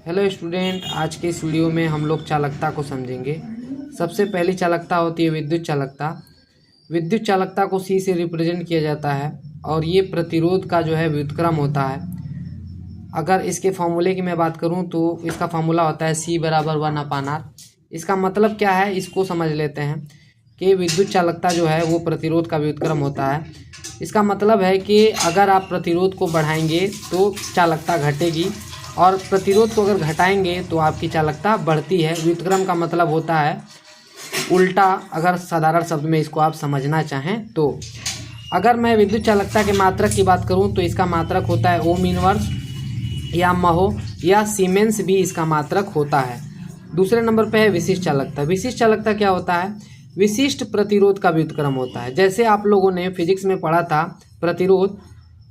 Hello student, आज के इस वीडियो में हम लोग चालकता को समझेंगे। सबसे पहली चालकता होती है विद्युत चालकता। विद्युत चालकता को C से रिप्रेजेंट किया जाता है और ये प्रतिरोध का जो है व्युत्क्रम होता है। अगर इसके फॉर्मूले की मैं बात करूं तो इसका फॉर्मूला होता है C बराबर 1/R। इसका मतलब क्या है, इसको समझ लेते हैं कि विद्युत चालकता जो है वो प्रतिरोध का व्युत्क्रम होता है। इसका मतलब है कि अगर आप प्रतिरोध को बढ़ाएंगे तो चालकता घटेगी और प्रतिरोध को अगर घटाएंगे तो आपकी चालकता बढ़ती है। व्युत्क्रम का मतलब होता है उल्टा, अगर साधारण शब्द में इसको आप समझना चाहें तो। अगर मैं विद्युत चालकता के मात्रक की बात करूं तो इसका मात्रक होता है ओम इनवर्स या महो या सीमेंस भी इसका मात्रक होता है। दूसरे नंबर पे है विशिष्ट चालकता। विशिष्ट चालकता क्या होता है? विशिष्ट प्रतिरोध का व्युत्क्रम होता है। जैसे आप लोगों ने फिजिक्स में पढ़ा था प्रतिरोध,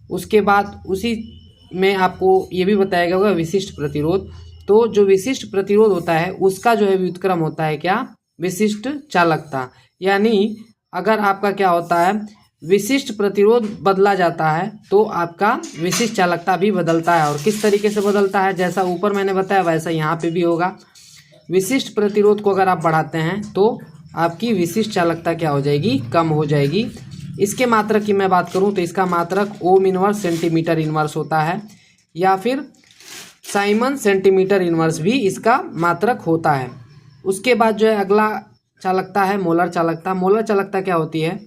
उसके बाद उसी में आपको ये भी बताया गया होगा विशिष्ट प्रतिरोध। तो जो विशिष्ट प्रतिरोध होता है उसका जो है व्युत्क्रम होता है क्या? विशिष्ट चालकता। यानी अगर आपका क्या होता है, विशिष्ट प्रतिरोध बदला जाता है तो आपका विशिष्ट चालकता भी बदलता है। और किस तरीके से बदलता है? जैसा ऊपर मैंने बताया वैसा यहाँ पे भी होगा। विशिष्ट प्रतिरोध को अगर आप बढ़ाते हैं तो आपकी विशिष्ट चालकता क्या हो जाएगी? कम हो जाएगी। इसके मात्रक की मैं बात करूं तो इसका मात्रक ओम इनवर्स सेंटीमीटर इनवर्स होता है या फिर साइमन सेंटीमीटर इनवर्स भी इसका मात्रक होता है। उसके बाद जो है अगला चालकता है मोलर चालकता। मोलर चालकता क्या होती है?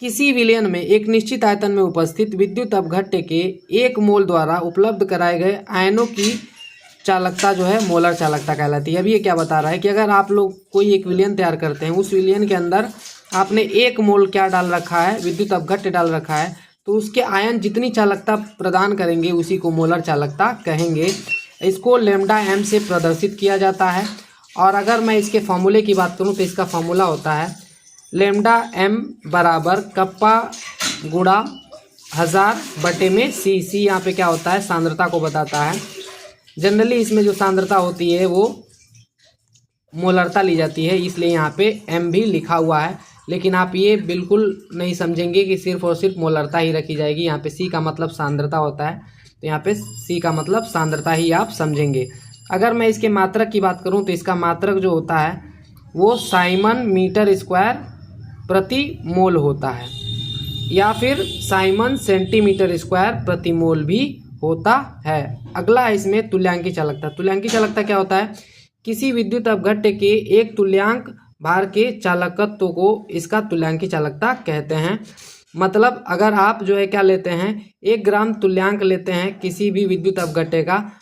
किसी विलयन में एक निश्चित आयतन में उपस्थित विद्युत अपघट्य के 1 मोल द्वारा उपलब्ध कराए गए आयनों की चालकता जो है मोलर चालकता कहलाती है। अभी ये क्या बता रहा है कि अगर आप लोग कोई एक विलयन तैयार करते हैं, उस विलयन के अंदर आपने 1 मोल क्या डाल रखा है? विद्युत अपघट्य डाल रखा है, तो उसके आयन जितनी चालकता प्रदान करेंगे उसी को मोलर चालकता कहेंगे। इसको लैम्डा m से प्रदर्शित किया जाता है। और अगर मैं इसके फॉर्मूले की बात करूं तो इसका फॉर्मूला होता है लैम्डा m बराबर कप्पा गुणा 1000/c। सी यहाँ पे क्या होता है? सांद्रता को बताता है। जनरली इसमें जो सांद्रता होती है वो मोलरता ली जाती है, इसलिए यहाँ पे m भी लिखा हुआ है। लेकिन आप ये बिल्कुल नहीं समझेंगे कि सिर्फ और सिर्फ मोलरता ही रखी जाएगी। यहाँ पे C का मतलब सांद्रता होता है, तो यहाँ पे C का मतलब सांद्रता ही आप समझेंगे। अगर मैं इसके मात्रक की बात करूँ तो इसका मात्रक जो होता है वो साइमन मीटर स्क्वायर प्रति मोल होता है या फिर साइमन सेंटीमीटर स्क्वायर प्रति मोल भी होता है। अगला है इसमें तुल्यांकी चालकता। तुल्यांकी चालकता क्या होता है? किसी विद्युत अपघट्य के एक तुल्यांक भार के चालकत्व को इसका तुल्यांकी चालकता कहते हैं। मतलब अगर आप जो है क्या लेते हैं, 1 ग्राम तुल्यांक लेते हैं किसी भी विद्युत अपघट्य का,